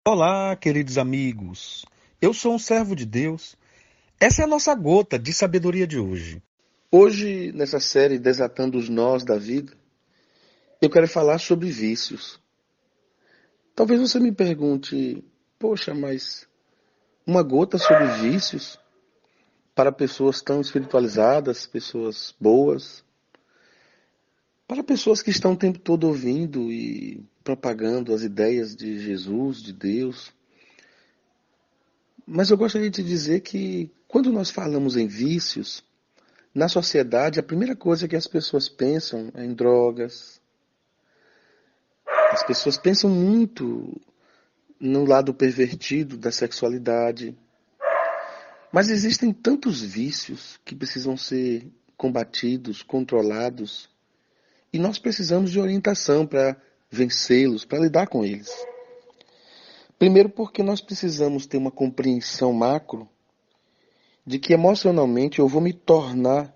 Olá, queridos amigos. Eu sou um servo de Deus. Essa é a nossa gota de sabedoria de hoje. Hoje, nessa série Desatando os Nós da Vida, eu quero falar sobre vícios. Talvez você me pergunte, poxa, mas uma gota sobre vícios para pessoas tão espiritualizadas, pessoas boas, para pessoas que estão o tempo todo ouvindo e propagando as ideias de Jesus, de Deus. Mas eu gostaria de dizer que quando nós falamos em vícios, na sociedade, a primeira coisa que as pessoas pensam é em drogas. As pessoas pensam muito no lado pervertido da sexualidade. Mas existem tantos vícios que precisam ser combatidos, controlados, e nós precisamos de orientação para vencê-los, para lidar com eles. Primeiro, porque nós precisamos ter uma compreensão macro de que emocionalmente eu vou me tornar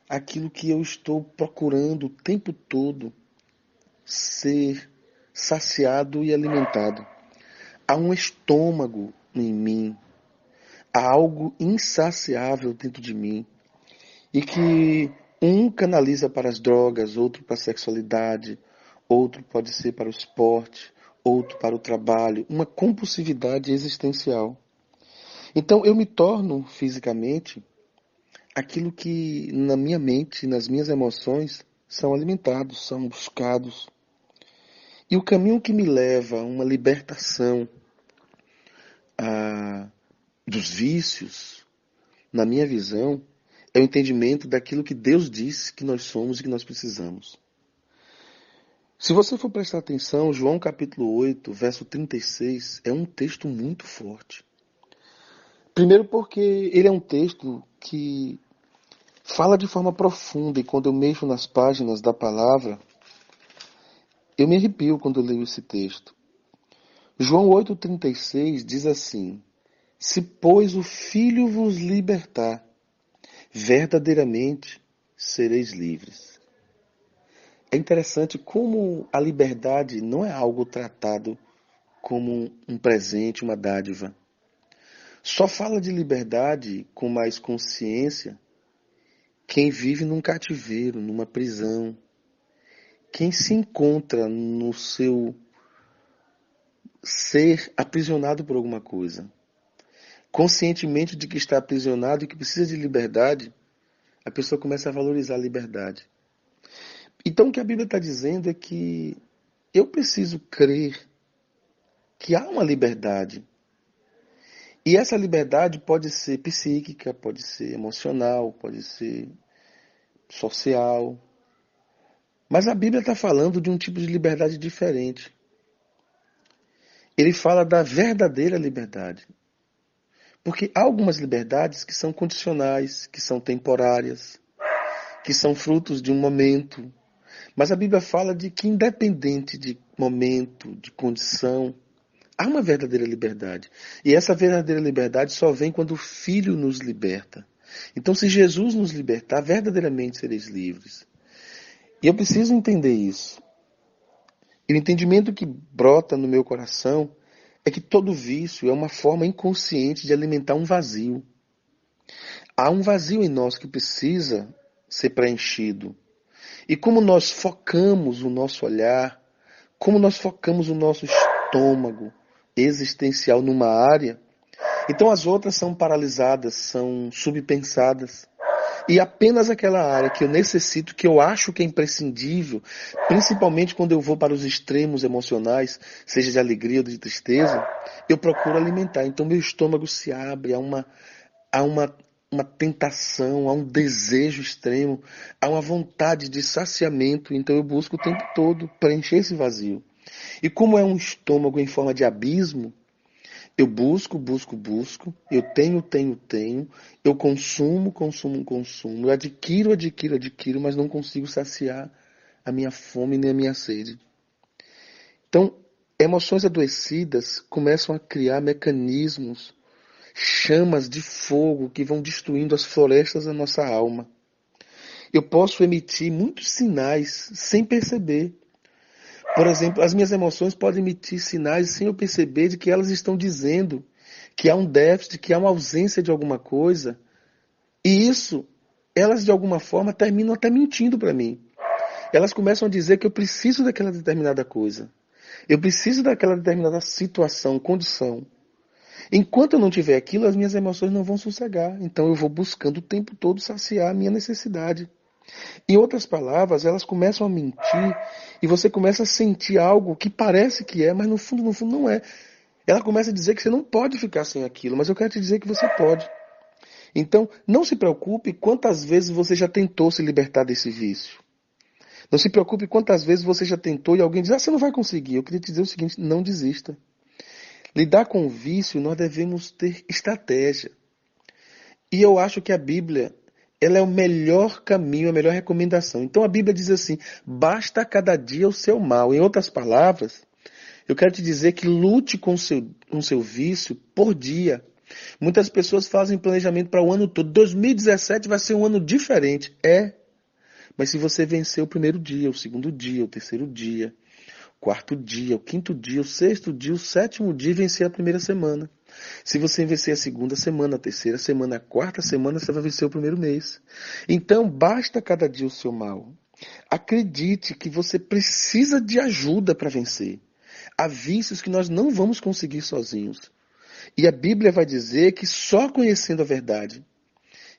aquilo que eu estou procurando o tempo todo ser saciado e alimentado. Há um estômago em mim, há algo insaciável dentro de mim e que um canaliza para as drogas, outro para a sexualidade, outro pode ser para o esporte, outro para o trabalho, uma compulsividade existencial. Então eu me torno fisicamente aquilo que na minha mente, nas minhas emoções, são alimentados, são buscados. E o caminho que me leva a uma libertação dos vícios, na minha visão, é o entendimento daquilo que Deus disse que nós somos e que nós precisamos. Se você for prestar atenção, João capítulo 8, verso 36, é um texto muito forte. Primeiro porque ele é um texto que fala de forma profunda, e quando eu mexo nas páginas da palavra, eu me arrepio quando eu leio esse texto. João 8,36 diz assim: Se, pois, o Filho vos libertar, verdadeiramente sereis livres. É interessante como a liberdade não é algo tratado como um presente, uma dádiva. Só fala de liberdade com mais consciência quem vive num cativeiro, numa prisão. Quem se encontra no seu ser aprisionado por alguma coisa. Conscientemente de que está aprisionado e que precisa de liberdade, a pessoa começa a valorizar a liberdade. Então o que a Bíblia está dizendo é que eu preciso crer que há uma liberdade. E essa liberdade pode ser psíquica, pode ser emocional, pode ser social. Mas a Bíblia está falando de um tipo de liberdade diferente. Ele fala da verdadeira liberdade. Porque há algumas liberdades que são condicionais, que são temporárias, que são frutos de um momento. Mas a Bíblia fala de que independente de momento, de condição, há uma verdadeira liberdade. E essa verdadeira liberdade só vem quando o Filho nos liberta. Então, se Jesus nos libertar, verdadeiramente sereis livres. E eu preciso entender isso. E o entendimento que brota no meu coração é que todo vício é uma forma inconsciente de alimentar um vazio. Há um vazio em nós que precisa ser preenchido. E como nós focamos o nosso olhar, como nós focamos o nosso estômago existencial numa área, então as outras são paralisadas, são subpensadas. E apenas aquela área que eu necessito, que eu acho que é imprescindível, principalmente quando eu vou para os extremos emocionais, seja de alegria ou de tristeza, eu procuro alimentar. Então meu estômago se abre a uma tentação, a um desejo extremo, a uma vontade de saciamento. Então eu busco o tempo todo preencher esse vazio. E como é um estômago em forma de abismo, eu busco, eu tenho, eu consumo, eu adquiro, mas não consigo saciar a minha fome nem a minha sede. Então, emoções adoecidas começam a criar mecanismos, chamas de fogo que vão destruindo as florestas da nossa alma. Eu posso emitir muitos sinais sem perceber. Por exemplo, as minhas emoções podem emitir sinais sem eu perceber de que elas estão dizendo que há um déficit, que há uma ausência de alguma coisa. E isso, elas de alguma forma terminam até mentindo para mim. Elas começam a dizer que eu preciso daquela determinada coisa. Eu preciso daquela determinada situação, condição. Enquanto eu não tiver aquilo, as minhas emoções não vão sossegar. Então eu vou buscando o tempo todo saciar a minha necessidade. Em outras palavras, elas começam a mentir e você começa a sentir algo que parece que é, mas no fundo não é. Ela começa a dizer que você não pode ficar sem aquilo, mas eu quero te dizer que você pode. Então, não se preocupe quantas vezes você já tentou se libertar desse vício. Não se preocupe quantas vezes você já tentou e alguém diz, você não vai conseguir. Eu queria te dizer o seguinte, não desista. Lidar com o vício, nós devemos ter estratégia. E eu acho que a Bíblia, ela é o melhor caminho, a melhor recomendação. Então a Bíblia diz assim, basta cada dia o seu mal. Em outras palavras, eu quero te dizer que lute com o seu vício por dia. Muitas pessoas fazem planejamento para o ano todo. 2017 vai ser um ano diferente. Mas se você vencer o primeiro dia, o segundo dia, o terceiro dia, o quarto dia, o quinto dia, o sexto dia, o sétimo dia, vencer a primeira semana. Se você vencer a segunda semana, a terceira semana, a quarta semana, você vai vencer o primeiro mês. Então, basta cada dia o seu mal. Acredite que você precisa de ajuda para vencer. Há vícios que nós não vamos conseguir sozinhos. E a Bíblia vai dizer que só conhecendo a verdade,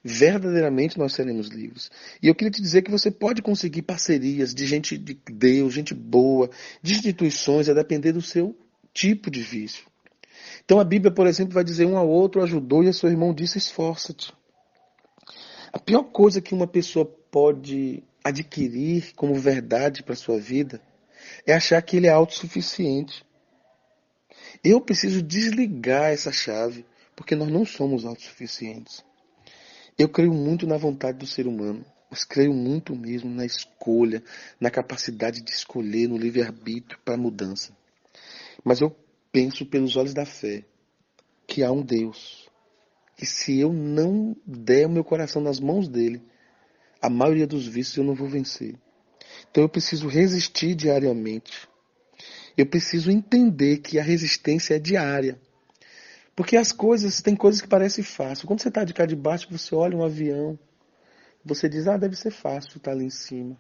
verdadeiramente nós seremos livres. E eu queria te dizer que você pode conseguir parcerias de gente de Deus, gente boa, de instituições, a depender do seu tipo de vício. Então a Bíblia, por exemplo, vai dizer um ao outro ajudou e a seu irmão disse esforça-te. A pior coisa que uma pessoa pode adquirir como verdade para a sua vida é achar que ele é autossuficiente. Eu preciso desligar essa chave, porque nós não somos autossuficientes. Eu creio muito na vontade do ser humano, mas creio muito mesmo na escolha, na capacidade de escolher, no livre-arbítrio para a mudança. Mas eu penso pelos olhos da fé que há um Deus, que se eu não der o meu coração nas mãos dele, a maioria dos vícios eu não vou vencer. Então eu preciso resistir diariamente. Eu preciso entender que a resistência é diária. Porque tem coisas que parecem fáceis. Quando você está de cá de baixo, você olha um avião, você diz, deve ser fácil estar ali em cima.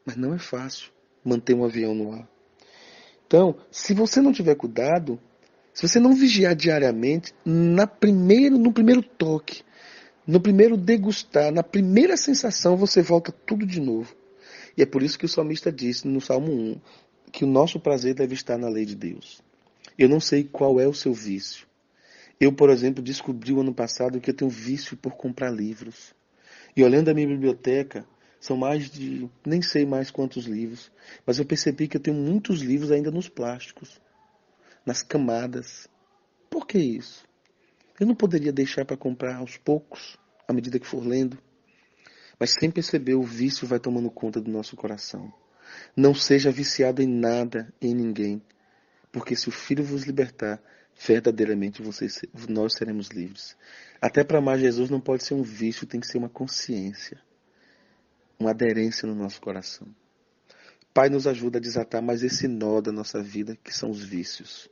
Mas não é fácil manter um avião no ar. Então, se você não tiver cuidado, se você não vigiar diariamente, no primeiro toque, no primeiro degustar, na primeira sensação, você volta tudo de novo. E é por isso que o salmista disse no Salmo 1, que o nosso prazer deve estar na lei de Deus. Eu não sei qual é o seu vício. Eu, por exemplo, descobri o ano passado que eu tenho vício por comprar livros. E olhando a minha biblioteca, são nem sei mais quantos livros, mas eu percebi que eu tenho muitos livros ainda nos plásticos, nas camadas. Por que isso? Eu não poderia deixar para comprar aos poucos, à medida que for lendo. Mas sem perceber, o vício vai tomando conta do nosso coração. Não seja viciado em nada, em ninguém, porque se o Filho vos libertar, verdadeiramente nós seremos livres. Até para amar Jesus não pode ser um vício, tem que ser uma consciência, uma aderência no nosso coração. Pai, nos ajuda a desatar mais esse nó da nossa vida, que são os vícios.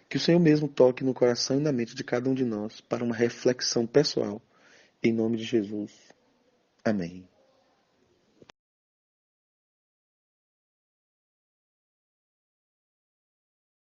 Que o Senhor mesmo toque no coração e na mente de cada um de nós para uma reflexão pessoal. Em nome de Jesus. Amém.